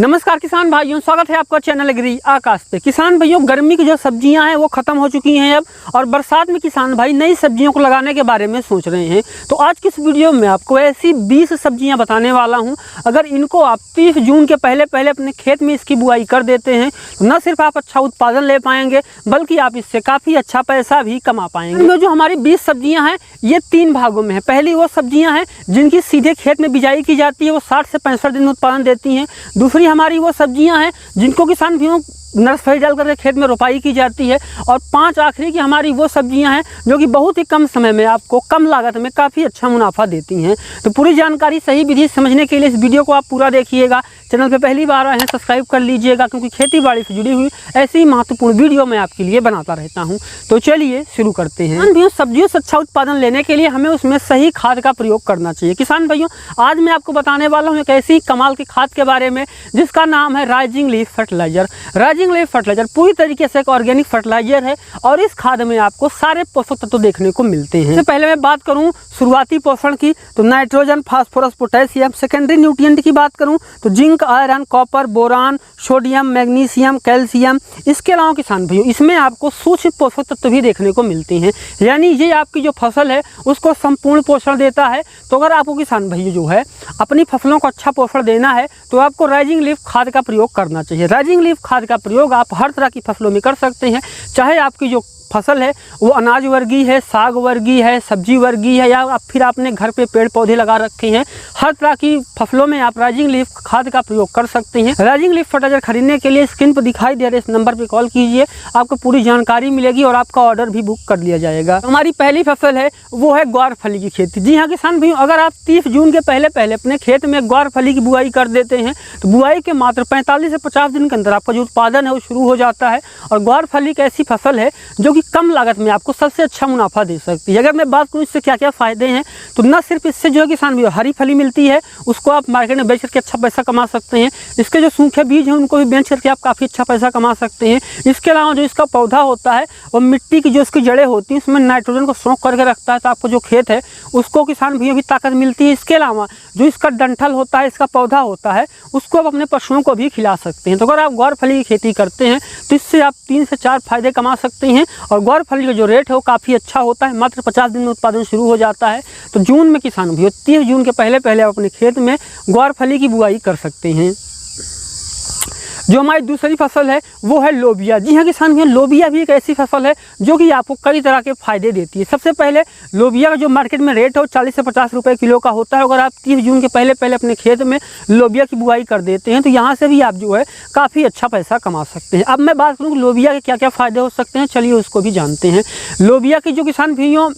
नमस्कार किसान भाइयों, स्वागत है आपका चैनल एग्री आकाश पे। किसान भाइयों, गर्मी की जो सब्जियां हैं वो खत्म हो चुकी हैं अब, और बरसात में किसान भाई नई सब्जियों को लगाने के बारे में सोच रहे हैं। तो आज की इस वीडियो में आपको ऐसी 20 सब्जियां बताने वाला हूं। अगर इनको आप 30 जून के पहले अपने खेत में इसकी बुआई कर देते हैं तो न सिर्फ आप अच्छा उत्पादन ले पाएंगे बल्कि आप इससे काफ़ी अच्छा पैसा भी कमा पाएंगे। जो हमारी 20 सब्जियाँ हैं ये 3 भागों में है। पहली वो सब्जियाँ हैं जिनकी सीधे खेत में बिजाई की जाती है, वो 60 से 65 दिन में उत्पादन देती हैं। दूसरी हमारी वो सब्जियां हैं जिनको किसान भाइयों नर्सरी डाल करके खेत में रोपाई की जाती है। और 5 आखिरी की हमारी वो सब्जियां हैं जो कि बहुत ही कम समय में आपको कम लागत में काफ़ी अच्छा मुनाफा देती हैं। तो पूरी जानकारी सही विधि समझने के लिए इस वीडियो को आप पूरा देखिएगा। चैनल पे पहली बार आए हैं सब्सक्राइब कर लीजिएगा, क्योंकि खेती बाड़ी से जुड़ी हुई ऐसी ही महत्वपूर्ण वीडियो मैं आपके लिए बनाता रहता हूँ। तो चलिए शुरू करते हैं। किसान भाइयों, सब्जियों से अच्छा उत्पादन लेने के लिए हमें उसमें सही खाद का प्रयोग करना चाहिए। किसान भाइयों, आज मैं आपको बताने वाला हूँ एक ऐसी कमाल की खाद के बारे में जिसका नाम है rising leaf fertiliser. Rising leaf fertiliser पूरी तरीके से एक ऑर्गेनिक फर्टिलाइजर है और इस खाद में आपको सारे पोषक तत्व देखने को मिलते हैं। इससे पहले मैं बात करूं शुरुआती पोषण की तो nitrogen, phosphorus, potassium. Secondary nutrient की बात करूं तो zinc, iron, copper, boron, sodium, magnesium, calcium. इसके अलावा किसान भाइयों इसमें आपको सूक्ष्म पोषक तत्व भी देखने को मिलते हैं, यानी ये आपकी जो फसल है उसको संपूर्ण पोषण देता है। तो अगर आपको किसान भाइयों जो है अपनी फसलों को अच्छा पोषण देना है तो आपको राइजिंग लीफ खाद का प्रयोग करना चाहिए। राइजिंग लीफ खाद का प्रयोग आप हर तरह की फसलों में कर सकते हैं, चाहे आपकी जो फसल है वो अनाज वर्गीय है, साग वर्गीय है, सब्जी वर्गीय है, या फिर आपने घर पे पेड़ पौधे लगा रखे हैं, हर तरह की फसलों में आप राइजिंग लीफ खाद का प्रयोग कर सकते हैं। राइजिंग लीफ फर्टिलाइजर खरीदने के लिए स्क्रीन पर दिखाई दे रहे इस नंबर पर कॉल कीजिए, आपको पूरी जानकारी मिलेगी और आपका ऑर्डर भी बुक कर लिया जाएगा। हमारी पहली फसल है वो है ग्वारफली की खेती। जी हाँ किसान भाइयों, अगर आप 30 जून के पहले अपने खेत में ग्वारफली की बुआई कर देते हैं तो बुआई के मात्र 45 से 50 दिन के अंदर आपका जो उत्पादन है वो शुरू हो जाता है। और ग्वारफली एक ऐसी फसल है जो कम लागत में आपको सबसे अच्छा मुनाफा दे सकती है। अगर मैं बात करूं इससे क्या क्या फायदे हैं तो न सिर्फ इससे जो है किसान भी हरी फली मिलती है, उसको आप मार्केट में बेच करके अच्छा पैसा कमा सकते हैं। इसके जो सूखे बीज हैं उनको भी बेच करके आप काफ़ी अच्छा पैसा कमा सकते हैं। इसके अलावा जो इसका पौधा होता है वो मिट्टी की जो इसकी जड़ें होती हैं उसमें नाइट्रोजन को सोख करके रखता है, तो आपको जो खेत है उसको किसान भाइयों भी ताकत मिलती है। इसके अलावा जो इसका डंठल होता है, इसका पौधा होता है, उसको आप अपने पशुओं को भी खिला सकते हैं। तो अगर आप ग्वारफली की खेती करते हैं तो इससे आप 3 से 4 फायदे कमा सकते हैं। और ग्वारफली का जो रेट है वो काफ़ी अच्छा होता है, मात्र 50 दिन में उत्पादन शुरू हो जाता है। तो जून में किसान भाइयों 30 जून के पहले आप अपने खेत में ग्वारफली की बुआई कर सकते हैं। जो हमारी दूसरी फसल है वो है लोबिया। जी हाँ किसान भाइयों, लोबिया भी एक ऐसी फसल है जो कि आपको कई तरह के फायदे देती है। सबसे पहले लोबिया का जो मार्केट में रेट है वो 40 से 50 रुपये किलो का होता है। अगर आप 30 जून के पहले अपने खेत में लोबिया की बुआई कर देते हैं तो यहाँ से भी आप जो है काफ़ी अच्छा पैसा कमा सकते हैं। अब मैं बात करूँ लोबिया के क्या क्या फ़ायदे हो सकते हैं, चलिए उसको भी जानते हैं। लोबिया की जो किसान भाइयों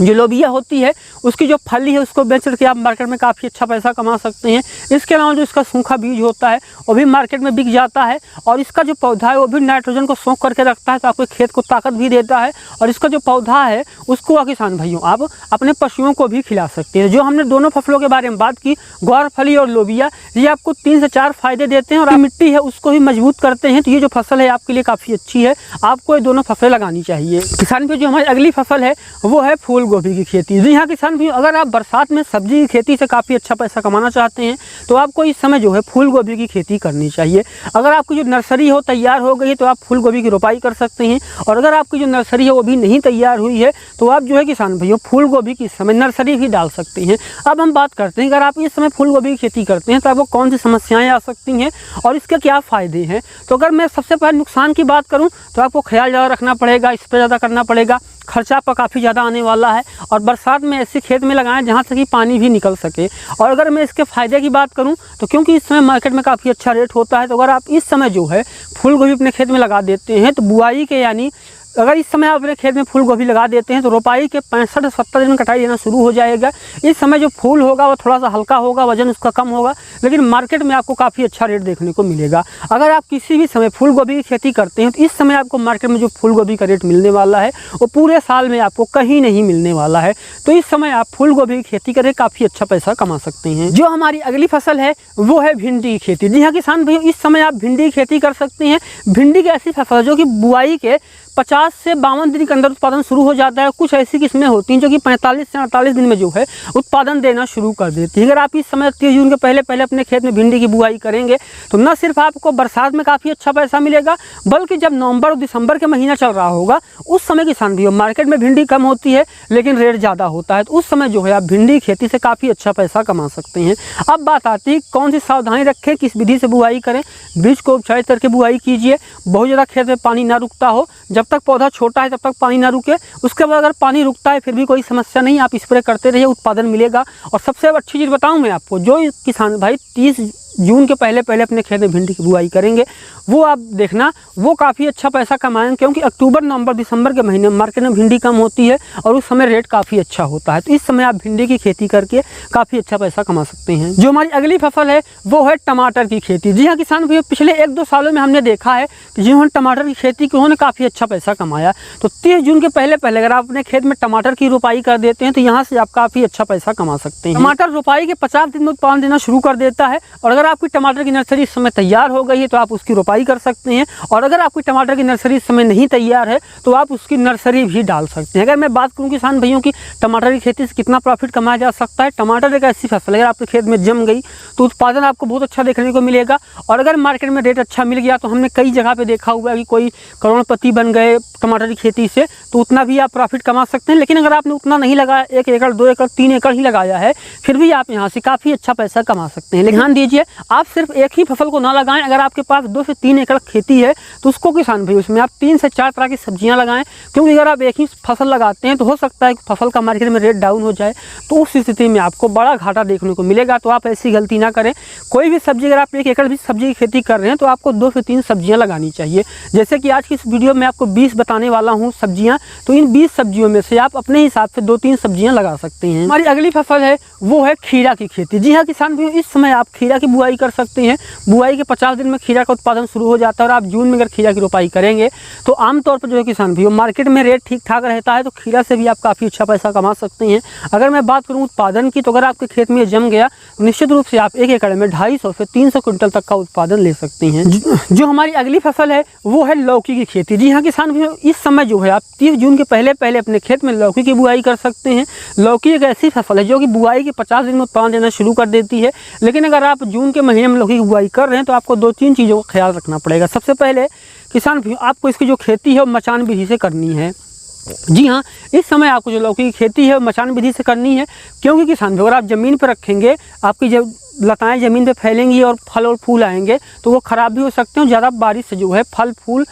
जो लोबिया होती है उसकी जो फली है उसको बेच करके आप मार्केट में काफ़ी अच्छा पैसा कमा सकते हैं। इसके अलावा जो इसका सूखा बीज होता है वो भी मार्केट में बिक जाता है। और इसका जो पौधा है वो भी नाइट्रोजन को सोख करके रखता है, तो आपके खेत को ताकत भी देता है। और इसका जो पौधा है उसको किसान भाइयों आप अपने पशुओं को भी खिला सकते हैं। जो हमने दोनों फसलों के बारे में बात की, ग्वारफली और लोबिया, ये आपको 3 से 4 फायदे देते हैं और मिट्टी है उसको भी मजबूत करते हैं। तो ये जो फसल है आपके लिए काफ़ी अच्छी है, आपको ये दोनों फसलें लगानी चाहिए। किसान भाइयों, जो हमारी अगली फसल है वो है फूल गोभी की खेती। जी हाँ किसान भाइयों, अगर आप बरसात में सब्जी की खेती से काफ़ी अच्छा पैसा कमाना चाहते हैं तो आपको इस समय जो है फूल गोभी की खेती करनी चाहिए। अगर आपकी जो नर्सरी हो तैयार हो गई है तो आप फूल गोभी की रोपाई कर सकते हैं। और अगर आपकी जो नर्सरी है वो भी नहीं तैयार हुई है तो आप जो है किसान भाइयों फूल गोभी की इस समय नर्सरी भी डाल सकते हैं। अब हम बात करते हैं अगर आप इस समय फूल गोभी की खेती करते हैं तो आपको कौन सी समस्याएँ आ सकती हैं और इसके क्या फ़ायदे हैं। तो अगर मैं सबसे पहले नुकसान की बात करूँ तो आपको ख्याल ज़्यादा रखना पड़ेगा, स्प्रे ज़्यादा करना पड़ेगा, खर्चा आपका काफ़ी ज़्यादा आने वाला है। और बरसात में ऐसे खेत में लगाएं जहाँ से कि पानी भी निकल सके। और अगर मैं इसके फ़ायदे की बात करूँ तो क्योंकि इस समय मार्केट में काफ़ी अच्छा रेट होता है, तो अगर आप इस समय जो है फूल गोभी अपने खेत में लगा देते हैं तो बुआई के यानी अगर इस समय आप अपने खेत में फूल गोभी लगा देते हैं तो रोपाई के 65 से 70 दिन में कटाई देना शुरू हो जाएगा। इस समय जो फूल होगा वो थोड़ा सा हल्का होगा, वजन उसका कम होगा, लेकिन मार्केट में आपको काफ़ी अच्छा रेट देखने को मिलेगा। अगर आप किसी भी समय फूल गोभी की खेती करते हैं तो इस समय आपको मार्केट में जो फूल गोभी का रेट मिलने वाला है वो पूरे साल में आपको कहीं नहीं मिलने वाला है। तो इस समय आप फूल गोभी की खेती करके काफ़ी अच्छा पैसा कमा सकते हैं। जो हमारी अगली फसल है वो है भिंडी की खेती। जी हाँ किसान भाइयों, इस समय आप भिंडी की खेती कर सकते हैं। भिंडी की ऐसी फसल जो कि बुआई के 50 से 52 दिन के अंदर उत्पादन शुरू हो जाता है। कुछ ऐसी किस्में होती हैं जो कि 45 से 48 दिन में जो है उत्पादन देना शुरू कर देती है। अगर आप इस समय 30 जून के पहले अपने खेत में भिंडी की बुआई करेंगे तो न सिर्फ आपको बरसात में काफ़ी अच्छा पैसा मिलेगा, बल्कि जब नवंबर और दिसंबर का महीना चल रहा होगा उस समय किसान भी मार्केट में भिंडी कम होती है लेकिन रेट ज़्यादा होता है, तो उस समय जो है आप भिंडी खेती से काफ़ी अच्छा पैसा कमा सकते हैं। अब बात आती है कौन सी सावधानी रखें, किस विधि से बुआई करें। बीज को उपचारित करके बुआई कीजिए। बहुत ज़्यादा खेत में पानी ना रुकता हो, जब तक पौधा छोटा है तब तक पानी ना रुके। उसके बाद अगर पानी रुकता है फिर भी कोई समस्या नहीं, आप स्प्रे करते रहिए, उत्पादन मिलेगा। और सबसे अच्छी चीज़ बताऊँ मैं आपको, जो किसान भाई 30 जून के पहले अपने खेत में भिंडी की बुआई करेंगे वो आप देखना वो काफ़ी अच्छा पैसा कमाएंगे, क्योंकि अक्टूबर नवंबर दिसंबर के महीने में मार्केट में भिंडी कम होती है और उस समय रेट काफ़ी अच्छा होता है। तो इस समय आप भिंडी की खेती करके काफ़ी अच्छा पैसा कमा सकते हैं। जो हमारी अगली फसल है वो है टमाटर की खेती। जी हाँ किसान भाई, पिछले 1-2 सालों में हमने देखा है कि जिन्होंने टमाटर की खेती की उन्होंने काफ़ी अच्छा पैसा कमाया। तो 30 जून के पहले अगर आप अपने खेत में टमाटर की रोपाई कर देते हैं तो यहाँ से आप काफ़ी अच्छा पैसा कमा सकते हैं। टमाटर रोपाई के 50 दिन में उत्पादन देना शुरू कर देता है, और अगर आपकी टमाटर की नर्सरी इस समय तैयार हो गई है तो आप उसकी रोपाई कर सकते हैं। और अगर आपकी टमाटर की नर्सरी इस समय नहीं तैयार है तो आप उसकी नर्सरी भी डाल सकते हैं। अगर मैं बात करूं किसान भाइयों की टमाटर की खेती से कितना प्रॉफिट कमाया जा सकता है, टमाटर एक ऐसी फसल अगर आपके खेत में जम गई तो उत्पादन आपको बहुत अच्छा देखने को मिलेगा। और अगर मार्केट में रेट अच्छा मिल गया तो हमने कई जगह पे देखा हुआ है कि कोई करोड़पति बन गए टमाटर की खेती से, तो उतना भी आप प्रॉफिट कमा सकते हैं। लेकिन अगर आपने उतना नहीं लगाया, 1 एकड़ 2 एकड़ 3 एकड़ ही लगाया है, फिर भी आप यहाँ से काफ़ी अच्छा पैसा कमा सकते हैं। लेकिन ध्यान दीजिए, आप सिर्फ एक ही फसल को ना लगाएं। अगर आपके पास 2 से 3 एकड़ खेती है तो उसको किसान भाई उसमें आप 3 से 4 तरह की सब्जियां लगाएं, क्योंकि अगर आप एक ही फसल लगाते हैं तो हो सकता है कि फसल का मार्केट में रेट डाउन हो जाए, तो उस स्थिति में आपको बड़ा घाटा देखने को मिलेगा। तो आप ऐसी गलती ना करें। कोई भी सब्जी, अगर आप 1 एकड़ भी सब्जी की खेती कर रहे हैं तो आपको 2 से 3 सब्जियां लगानी चाहिए। जैसे कि आज की इस वीडियो में आपको 20 बताने वाला हूँ सब्जियाँ, तो इन 20 सब्जियों में से आप अपने हिसाब से 2-3 सब्जियाँ लगा सकते हैं। हमारी अगली फसल है वो है खीरा की खेती। जी हाँ किसान भाई, इस समय आप खीरा की बुआई कर सकते हैं। बुआई के 50 दिन में खीरा का उत्पादन शुरू हो जाता है, और आप जून में अगर खीरा की रोपाई करेंगे तो आमतौर पर जो है किसान भाई मार्केट में रेट ठीक ठाक रहता है, तो खीरा से भी आप काफ़ी अच्छा पैसा कमा सकते हैं। अगर मैं बात करूं उत्पादन की, तो अगर आपके खेत में जम गया तो निश्चित रूप से आप 1 एकड़ में 250 से 300 क्विंटल तक का उत्पादन ले सकते हैं। जो हमारी अगली फसल है वो है लौकी की खेती। जी हाँ किसान भाई, इस समय जो है आप 30 जून के पहले अपने खेत में लौकी की बुआई कर सकते हैं। लौकी एक ऐसी फसल है जो कि बुआई के 50 दिन में उत्पादन देना शुरू कर देती है। लेकिन अगर आप जून के महीने में लौकी की बुआई कर रहे हैं तो आपको 2-3 चीज़ों का ख्याल रखना पड़ेगा। सबसे पहले किसान भाई, आपको इसकी जो खेती है वो मचान विधि से करनी है। जी हाँ, इस समय आपको जो लौकी की खेती है मचान विधि से करनी है, क्योंकि किसान भाई अगर आप ज़मीन पर रखेंगे, आपकी जब लताएं ज़मीन पे फैलेंगी और फल और फूल आएंगे तो वो ख़राब भी हो सकते हैं। ज़्यादा बारिश से जो है फल फूल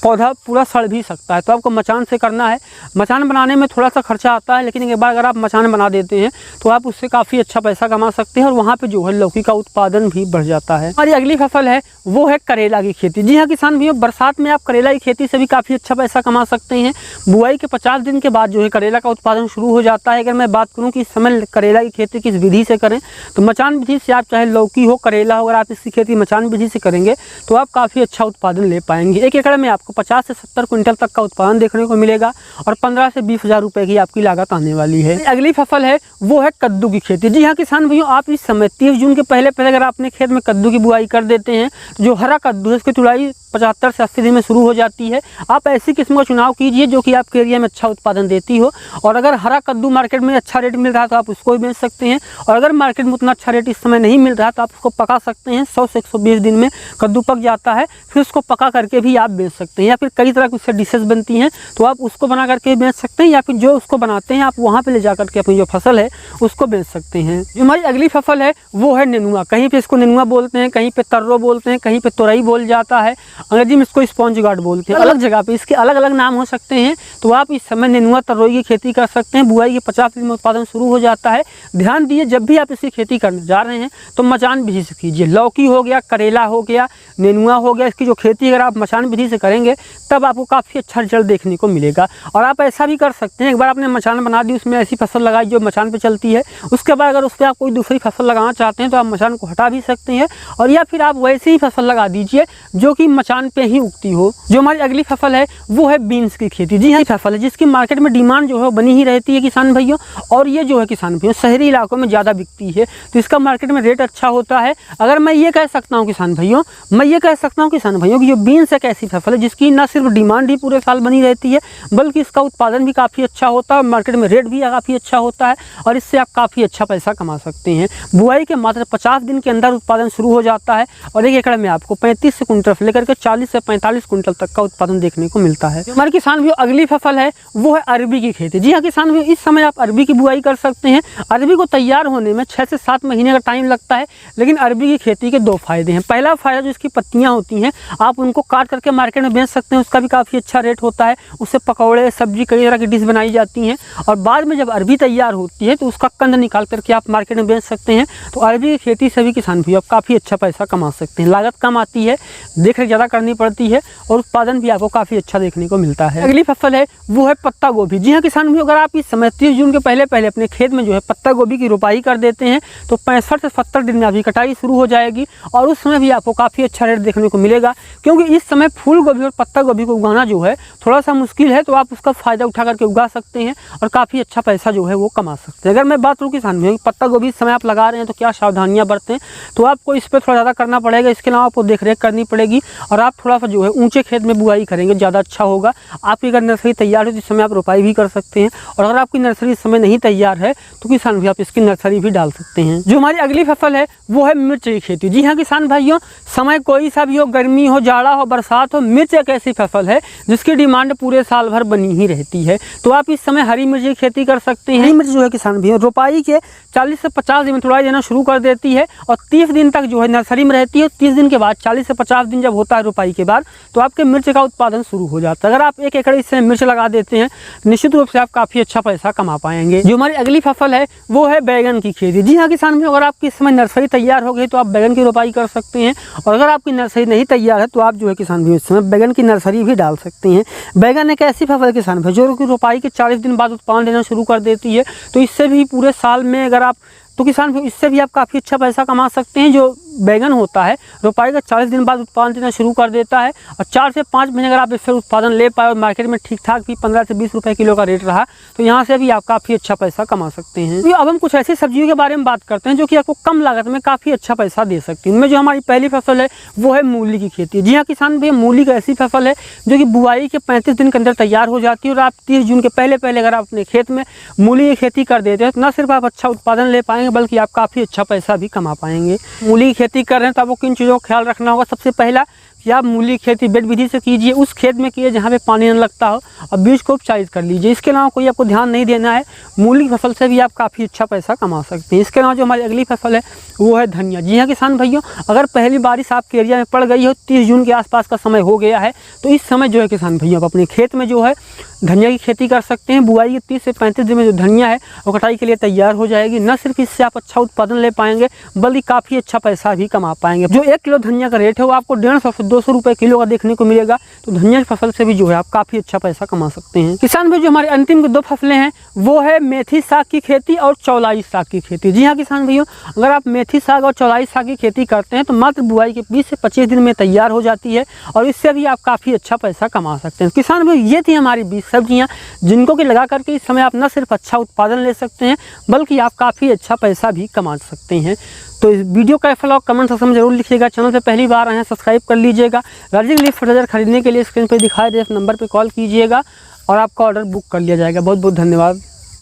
पौधा पूरा सड़ भी सकता है। तो आपको मचान से करना है। मचान बनाने में थोड़ा सा खर्चा आता है, लेकिन एक बार अगर आप मचान बना देते हैं तो आप उससे काफ़ी अच्छा पैसा कमा सकते हैं, और वहाँ पे जो है लौकी का उत्पादन भी बढ़ जाता है। हमारी अगली फसल है वो है करेला की खेती। जी हाँ किसान भैया, बरसात में आप करेला की खेती से भी काफ़ी अच्छा पैसा कमा सकते हैं। बुआई के 50 दिन के बाद जो है करेला का उत्पादन शुरू हो जाता है। अगर मैं बात करूँ कि इस समय करेला की खेती किस विधि से करें, तो मचान विधि से आप चाहे लौकी हो करेला हो, अगर आप इसकी खेती मचान विधि से करेंगे तो आप काफ़ी अच्छा उत्पादन ले पाएंगे। 1 एकड़ में आपको 50 से 70 क्विंटल तक का उत्पादन देखने को मिलेगा, और 15 से 20 हज़ार रुपये की आपकी लागत आने वाली है। अगली फसल है वो है कद्दू की खेती। जी हाँ किसान भाइयों, आप इस समय 30 जून के पहले अगर आप अपने खेत में कद्दू की बुआई कर देते हैं तो जो हरा कद्दू है उसकी तुड़ाई 75 से 80 दिन में शुरू हो जाती है। आप ऐसी किस्म का चुनाव कीजिए जो कि आपके एरिया में अच्छा उत्पादन देती हो, और अगर हरा कद्दू मार्केट में अच्छा रेट मिल रहा है तो आप उसको भी बेच सकते हैं। और अगर मार्केट में उतना अच्छा रेट इस समय नहीं मिल रहा तो आप उसको पका सकते हैं। 100 से 120 दिन में कद्दू पक जाता है, फिर उसको पका करके भी आप बेच सकते हैं, या फिर कई तरह की उससे डिशेज बनती हैं तो आप उसको बना करके बेच सकते हैं, या फिर जो उसको बनाते हैं आप वहाँ पर ले जा करके अपनी जो फसल है उसको बेच सकते हैं। जो हमारी अगली फसल है वो है नेनुआ। कहीं पर इसको नेनुआ बोलते हैं, कहीं पर तर्रो बोलते हैं, कहीं पर तोरई बोल जाता है, अंग्रेजी में इसको स्पॉन्ज गार्ड बोलते हैं। अलग जगह पे इसके अलग अलग नाम हो सकते हैं। तो आप इस समय नेनुआ तर्रोई की खेती कर सकते हैं। बुआई के 50 दिन में उत्पादन शुरू हो जाता है। ध्यान दिए, जब भी आप इसकी खेती करने जा रहे हैं तो मचान विधि से कीजिए। लौकी हो गया, करेला हो गया, नेनुआ हो गया, इसकी जो खेती अगर आप मचान विधि से करेंगे तब आपको काफ़ी अच्छा रिजल्ट देखने को मिलेगा। और आप ऐसा भी कर सकते हैं, एक बार आपने मचान बना दी, उसमें ऐसी फसल लगाई जो मचान पर चलती है, उसके बाद अगर उस पर आप कोई दूसरी फसल लगाना चाहते हैं तो आप मचान को हटा भी सकते हैं, और या फिर आप वैसे ही फसल लगा दीजिए जो कि मचान पे ही उगती हो। जो हमारी अगली फसल है वो है बीन्स की खेती। जी हाँ, फसल है जिसकी मार्केट में डिमांड जो है बनी ही रहती है किसान भाइयों, और ये जो है किसान भाइयों शहरी इलाकों में ज़्यादा बिकती है, तो इसका मार्केट मार्केट में रेट अच्छा होता है। अगर मैं ये कह सकता हूँ किसान भाइयों, कि जो बीन्स एक ऐसी फसल है जिसकी न सिर्फ डिमांड ही पूरे साल बनी रहती है, बल्कि इसका उत्पादन भी काफ़ी अच्छा होता है, मार्केट में रेट भी काफ़ी अच्छा होता है और इससे आप काफ़ी अच्छा पैसा कमा सकते हैं। बुआई के मात्र 50 दिन के अंदर उत्पादन शुरू हो जाता है और 1 एकड़ में आपको 35 कुंटल से लेकर के 40 से 45 कुंटल तक का उत्पादन देखने को मिलता है। हमारे किसान भाइयों अगली फसल है वो है अरबी की खेती। जी हाँ किसान भाइयों, इस समय आप अरबी की बुआई कर सकते हैं। अरबी को तैयार होने में 6 से 7 महीने का टाइम लगता है, लेकिन अरबी की खेती के 2 फायदे हैं। पहला फायदा, जो इसकी पत्तियां होती हैं आप उनको काट करके मार्केट में बेच सकते हैं, उसका भी काफ़ी अच्छा रेट होता है। उससे पकौड़े, सब्जी, कई तरह की डिश बनाई जाती हैं और बाद में जब अरबी तैयार होती है तो उसका कंद निकाल करके आप मार्केट में बेच सकते हैं। तो अरबी की खेती से भी किसान भाइयों आप काफ़ी अच्छा पैसा कमा सकते हैं। लागत कम आती है, देख रेख ज़्यादा करनी पड़ती है और उत्पादन भी आपको काफ़ी अच्छा देखने को मिलता है। अगली फसल है वो है पत्ता गोभी। जी हाँ किसान भाइयों, अगर आप इस समय 30 जून के पहले अपने खेत में जो है पत्ता गोभी की रोपाई कर देते हैं तो 65 से 70 दिन में अभी कटाई शुरू हो जाएगी और उस समय भी आपको काफ़ी अच्छा रेट देखने को मिलेगा, क्योंकि इस समय फूल गोभी और पत्ता गोभी को उगाना जो है थोड़ा सा मुश्किल है, तो आप उसका फ़ायदा उठा करके उगा सकते हैं और काफ़ी अच्छा पैसा जो है वो कमा सकते हैं। अगर मैं बात करूँ किसान भाइयों पत्ता गोभी इस समय आप लगा रहे हैं तो क्या सावधानियाँ बरतें, तो आपको इस पर थोड़ा ज़्यादा करना पड़ेगा। इसके अलावा आपको देख रेख करनी पड़ेगी और आप थोड़ा सा जो है ऊंचे खेत में बुआई करेंगे ज़्यादा अच्छा होगा। आपकी अगर नर्सरी तैयार हो तो इस समय आप रोपाई भी कर सकते हैं और अगर आपकी नर्सरी इस समय नहीं तैयार है तो किसान भाई आप इसकी नर्सरी भी डाल सकते हैं। जो हमारी अगली फसल है वो है मिर्च की खेती। जी हाँ किसान भाइयों, समय कोई सा भी हो, गर्मी हो, जाड़ा हो, बरसात हो, मिर्च एक ऐसी फसल है जिसकी डिमांड पूरे साल भर बनी ही रहती है। तो आप इस समय हरी मिर्च की खेती कर सकते हैं। हरी मिर्च जो है किसान भाइयों रोपाई के 40 से 50 दिन में थोड़ा देना शुरू कर देती है और 30 दिन तक जो है नर्सरी में रहती है। 30 दिन के बाद 40 से 50 दिन जब होता है रोपाई के बाद तो आपके मिर्च का उत्पादन शुरू हो जाता है। अगर आप 1 एकड़ इससे मिर्च लगा देते हैं निश्चित रूप से आप काफ़ी अच्छा पैसा कमा पाएंगे। जो हमारी अगली फसल है वो है बैगन की खेती। जी हाँ किसान भाइयों, अगर आपकी इस समय नर्सरी तैयार हो गई तो आप बैगन की रोपाई कर सकते हैं और अगर आपकी नर्सरी नहीं तैयार है तो आप जो है किसान भाइयों इस समय बैगन की नर्सरी भी डाल सकते हैं। बैगन एक ऐसी फसल किसान भाई जो कि रोपाई के 40 दिन बाद उत्पादन देना शुरू कर देती है, तो इससे भी पूरे साल में अगर आप तो किसान भाई इससे भी आप काफ़ी अच्छा पैसा कमा सकते हैं। जो बैगन होता है रोपाई का 40 दिन बाद उत्पादन देना शुरू कर देता है और 4 से 5 महीने अगर आप इससे उत्पादन ले पाए और मार्केट में ठीक ठाक भी 15 से 20 रुपए किलो का रेट रहा तो यहाँ से भी आप काफ़ी अच्छा पैसा कमा सकते हैं। तो अब हम कुछ ऐसी सब्जियों के बारे में बात करते हैं जो कि आपको कम लागत में काफ़ी अच्छा पैसा दे सकती है। उनमें जो हमारी पहली फसल है वो है मूली की खेती। जी हाँ किसान भाई, मूली का ऐसी फसल है जो कि बुआई के 35 दिन के अंदर तैयार हो जाती है और आप 30 जून के पहले अगर आप अपने खेत में मूली की खेती कर देते हैं तो न सिर्फ आप अच्छा उत्पादन ले पाएंगे बल्कि आप काफ़ी अच्छा पैसा भी कमा पाएंगे। मूली की खेती कर रहे हैं तो आपको किन चीज़ों का ख्याल रखना होगा। सबसे पहला कि आप मूली की खेती बेड विधि से कीजिए, उस खेत में कीजिए जहाँ पे पानी न लगता हो और बीज को उपचारित कर लीजिए। इसके अलावा कोई आपको ध्यान नहीं देना है। मूली की फसल से भी आप काफ़ी अच्छा पैसा कमा सकते हैं। इसके अलावा जो हमारी अगली फसल है वो है धनिया। जी हाँ किसान भाइयों, अगर पहली बारिश आपके एरिया में पड़ गई हो, 30 जून के आसपास का समय हो गया है, तो इस समय जो है किसान भाइयों आप अपने खेत में जो है धनिया की खेती कर सकते हैं। बुआई के 30 से 35 दिन में जो धनिया है वो कटाई के लिए तैयार हो जाएगी। न सिर्फ इससे आप अच्छा उत्पादन ले पाएंगे बल्कि काफ़ी अच्छा पैसा भी कमा पाएंगे। जो 1 किलो धनिया का रेट है वो आपको 150 से 200 रुपये किलो का देखने को मिलेगा। तो धनिया की फसल से भी जो है आप काफ़ी अच्छा पैसा कमा सकते हैं। किसान भाई, जो हमारी अंतिम 2 फसलें हैं वो है मेथी साग की खेती और चौलाई साग की खेती। जी हाँ किसान भाइयों, अगर आप मेथी साग और चौलाई साग की खेती करते हैं तो मात्र बुआई के 20 से 25 दिन में तैयार हो जाती है और इससे भी आप काफ़ी अच्छा पैसा कमा सकते हैं। किसान भाई, ये थी हमारी 20 सब्जियां जिनको कि लगा करके इस समय आप न सिर्फ अच्छा उत्पादन ले सकते हैं बल्कि आप काफ़ी अच्छा पैसा भी कमा सकते हैं। तो इस वीडियो का फॉलो कमेंट सेक्शन में जरूर लिखिएगा। चैनल पे पहली बार आए हैं सब्सक्राइब कर लीजिएगा। राजेश लीफ फर्टिलाइजर खरीदने के लिए स्क्रीन पर दिखाए गए नंबर पर कॉल कीजिएगा और आपका ऑर्डर बुक कर लिया जाएगा। बहुत बहुत धन्यवाद।